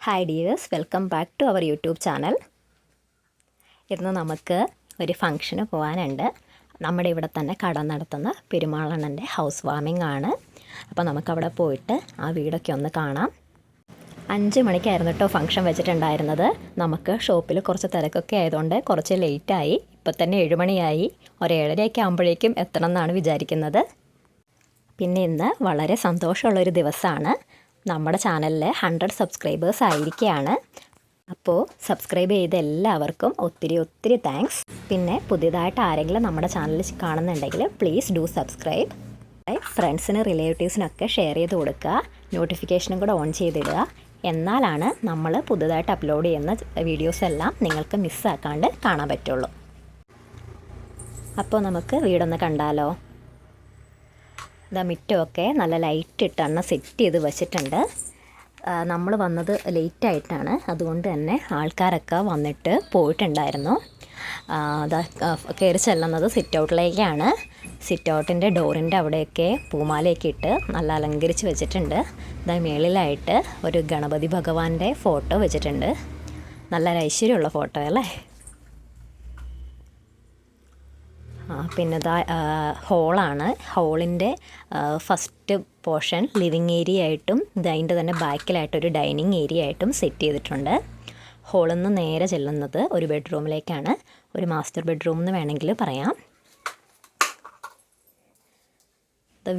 Hi dears, welcome back to our YouTube channel. ഇന്ന് നമുക്ക് ഒരു ഫംഗ്ഷന് പോകാനുണ്ട്. നമ്മുടെ ഇവിടെ തന്നെ കട നടത്തുന്ന പെരുമാളണ്ണൻ്റെ ഹൗസ് വാമിംഗ് ആണ്. അപ്പോൾ നമുക്കവിടെ പോയിട്ട് ആ വീടൊക്കെ ഒന്ന് കാണാം. 5 മണിക്കായിരുന്നു കേട്ടോ ഫംഗ്ഷൻ വെച്ചിട്ടുണ്ടായിരുന്നത്. നമുക്ക് ഷോപ്പിൽ കുറച്ച് തിരക്കൊക്കെ ആയതുകൊണ്ട് കുറച്ച് ലേറ്റായി. ഇപ്പോൾ തന്നെ 7 മണിയായി. ഒരു 7:30 ആകുമ്പോഴേക്കും എത്തണം എന്നാണ് വിചാരിക്കുന്നത്. പിന്നെ ഇന്ന് വളരെ സന്തോഷമുള്ളൊരു ദിവസമാണ്. നമ്മുടെ ചാനലിൽ 100 സബ്സ്ക്രൈബേഴ്സ് ആയിരിക്കുകയാണ്. അപ്പോൾ സബ്സ്ക്രൈബ് ചെയ്ത എല്ലാവർക്കും ഒത്തിരി താങ്ക്സ്. പിന്നെ പുതിയതായിട്ട് ആരെങ്കിലും നമ്മുടെ ചാനൽ കാണുന്നുണ്ടെങ്കിൽ പ്ലീസ് ഡു സബ്സ്ക്രൈബ്. ഫ്രണ്ട്സിന് റിലേറ്റീവ്സിനൊക്കെ ഷെയർ ചെയ്ത് കൊടുക്കുക. നോട്ടിഫിക്കേഷനും കൂടെ ഓൺ ചെയ്തിടുക. എന്നാലാണ് നമ്മൾ പുതുതായിട്ട് അപ്ലോഡ് ചെയ്യുന്ന വീഡിയോസ് എല്ലാം നിങ്ങൾക്ക് മിസ്സാക്കാണ്ട് കാണാൻ പറ്റുള്ളൂ. അപ്പോൾ നമുക്ക് വീടൊന്ന് കണ്ടാലോ. മിറ്റമൊക്കെ നല്ല ലൈറ്റ് ഇട്ടാണ് സെറ്റ് ചെയ്ത് വെച്ചിട്ടുണ്ട്. നമ്മൾ വന്നത് ലേറ്റായിട്ടാണ്, അതുകൊണ്ട് തന്നെ ആൾക്കാരൊക്കെ വന്നിട്ട് പോയിട്ടുണ്ടായിരുന്നു. കയറി ചെല്ലുന്നത് സിറ്റ് ഔട്ടിലേക്കാണ്. സിറ്റ് ഔട്ടിൻ്റെ ഡോറിൻ്റെ അവിടെയൊക്കെ പൂമാലയൊക്കെ ഇട്ട് നല്ല അലങ്കരിച്ച് വെച്ചിട്ടുണ്ട്. മേളിലായിട്ട് ഒരു ഗണപതി ഭഗവാന്റെ ഫോട്ടോ വെച്ചിട്ടുണ്ട്. നല്ല ഐശ്വര്യമുള്ള ഫോട്ടോ അല്ലേ. പിന്നെ ഹോളാണ്. ഹോളിൻ്റെ ഫസ്റ്റ് പോർഷൻ ലിവിങ് ഏരിയ ആയിട്ടും അതിൻ്റെ തന്നെ ബാക്കിലായിട്ടൊരു ഡൈനിങ് ഏരിയ ആയിട്ടും സെറ്റ് ചെയ്തിട്ടുണ്ട്. ഹോളിൽ നിന്ന് നേരെ ചെല്ലുന്നത് ഒരു ബെഡ്റൂമിലേക്കാണ്. ഒരു മാസ്റ്റർ ബെഡ്റൂം എന്ന് വേണമെങ്കിൽ പറയാം.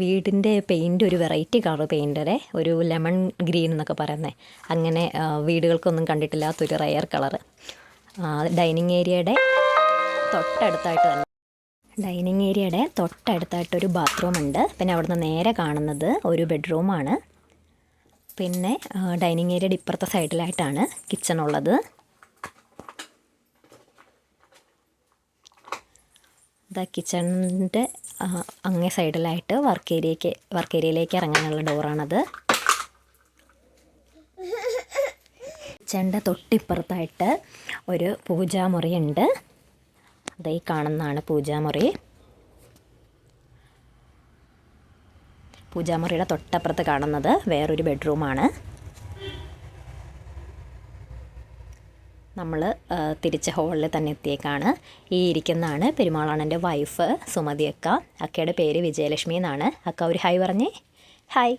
വീടിൻ്റെ പെയിൻറ് ഒരു വെറൈറ്റി കളർ പെയിൻറ്ററെ, ഒരു ലെമൺ ഗ്രീൻ എന്നൊക്കെ പറയുന്നത്. അങ്ങനെ വീടുകൾക്കൊന്നും കണ്ടിട്ടില്ലാത്തൊരു റയർ കളറ്. ഡൈനിങ് ഏരിയയുടെ തൊട്ടടുത്തായിട്ടൊരു ബാത്റൂം ഉണ്ട്. പിന്നെ അവിടുന്ന് നേരെ കാണുന്നത് ഒരു ബെഡ്റൂമാണ്. പിന്നെ ഡൈനിങ് ഏരിയയുടെ ഇപ്പുറത്തെ സൈഡിലായിട്ടാണ് കിച്ചൺ ഉള്ളത്. കിച്ചണിൻ്റെ അങ്ങേ സൈഡിലായിട്ട് വർക്ക് ഏരിയയിലേക്ക് ഇറങ്ങാനുള്ള ഡോറാണത്. കിച്ചണിൻ്റെ തൊട്ടിപ്പുറത്തായിട്ട് ഒരു പൂജാമുറിയുണ്ട്. ഈ കാണുന്നതാണ് പൂജാമുറി. പൂജാമുറിയുടെ തൊട്ടപ്പുറത്ത് കാണുന്നത് വേറൊരു ബെഡ്റൂമാണ്. നമ്മൾ തിരിച്ച് ഹോളിൽ തന്നെ എത്തിയേക്കാണ്. ഈ ഇരിക്കുന്നതാണ് പെരുമാളണ്ണൻ്റെ വൈഫ് സുമതി അക്ക. അക്കയുടെ പേര് വിജയലക്ഷ്മി എന്നാണ്. അക്ക ഒരു ഹായ് പറഞ്ഞേ. ഹായ്.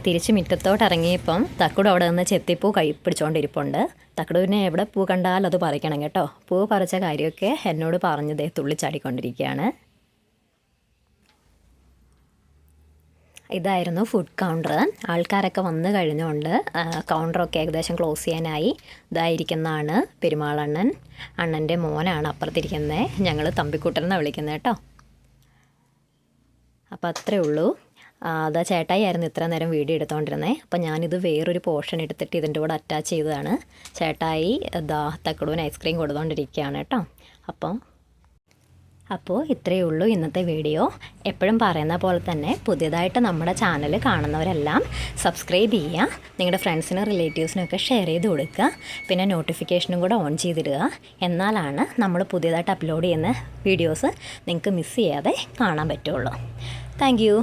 തിരിച്ച് മുറ്റത്തോട്ട് ഇറങ്ങിയപ്പം തക്കുട് അവിടെ നിന്ന് ചെത്തിപ്പൂ പിടിച്ചുകൊണ്ടിരിപ്പുണ്ട്. തക്കുടുവിനെ എവിടെ പൂ കണ്ടാലും അത് പറിക്കണം കേട്ടോ. പൂ പറിച്ച കാര്യമൊക്കെ എന്നോട് പറഞ്ഞതേ തുള്ളിച്ചാടിക്കൊണ്ടിരിക്കുകയാണ്. ഇതായിരുന്നു ഫുഡ് കൗണ്ടർ. ആൾക്കാരൊക്കെ വന്നു കഴിഞ്ഞുകൊണ്ട് കൗണ്ടറൊക്കെ ഏകദേശം ക്ലോസ് ചെയ്യാനായി. ഇതായിരിക്കുന്നതാണ് പെരുമാളണ്ണൻ. അണ്ണൻ്റെ മോനാണ് അപ്പുറത്തിരിക്കുന്നത്. ഞങ്ങൾ തമ്പിക്കുട്ടൻ എന്നാണ് വിളിക്കുന്നത് കേട്ടോ. അപ്പോൾ അത്രേ ഉള്ളൂ. ചേട്ടായി ആയിരുന്നു ഇത്ര നേരം വീഡിയോ എടുത്തുകൊണ്ടിരുന്നത്. അപ്പോൾ ഞാനിത് വേറൊരു പോർഷൻ എടുത്തിട്ട് ഇതിൻ്റെ കൂടെ അറ്റാച്ച് ചെയ്തതാണ്. ചേട്ടായി തക്കടുവിന് ഐസ്ക്രീം കൊടുത്തുകൊണ്ടിരിക്കുകയാണ് കേട്ടോ. അപ്പോൾ ഇത്രയേ ഉള്ളൂ ഇന്നത്തെ വീഡിയോ. എപ്പോഴും പറയുന്ന പോലെ തന്നെ പുതിയതായിട്ട് നമ്മുടെ ചാനൽ കാണുന്നവരെല്ലാം സബ്സ്ക്രൈബ് ചെയ്യുക. നിങ്ങളുടെ ഫ്രണ്ട്സിനും റിലേറ്റീവ്സിനൊക്കെ ഷെയർ ചെയ്ത് കൊടുക്കുക. പിന്നെ നോട്ടിഫിക്കേഷനും കൂടെ ഓൺ ചെയ്തിടുക. എന്നാലാണ് നമ്മൾ പുതിയതായിട്ട് അപ്ലോഡ് ചെയ്യുന്ന വീഡിയോസ് നിങ്ങൾക്ക് മിസ് ചെയ്യാതെ കാണാൻ പറ്റുള്ളൂ. Thank you.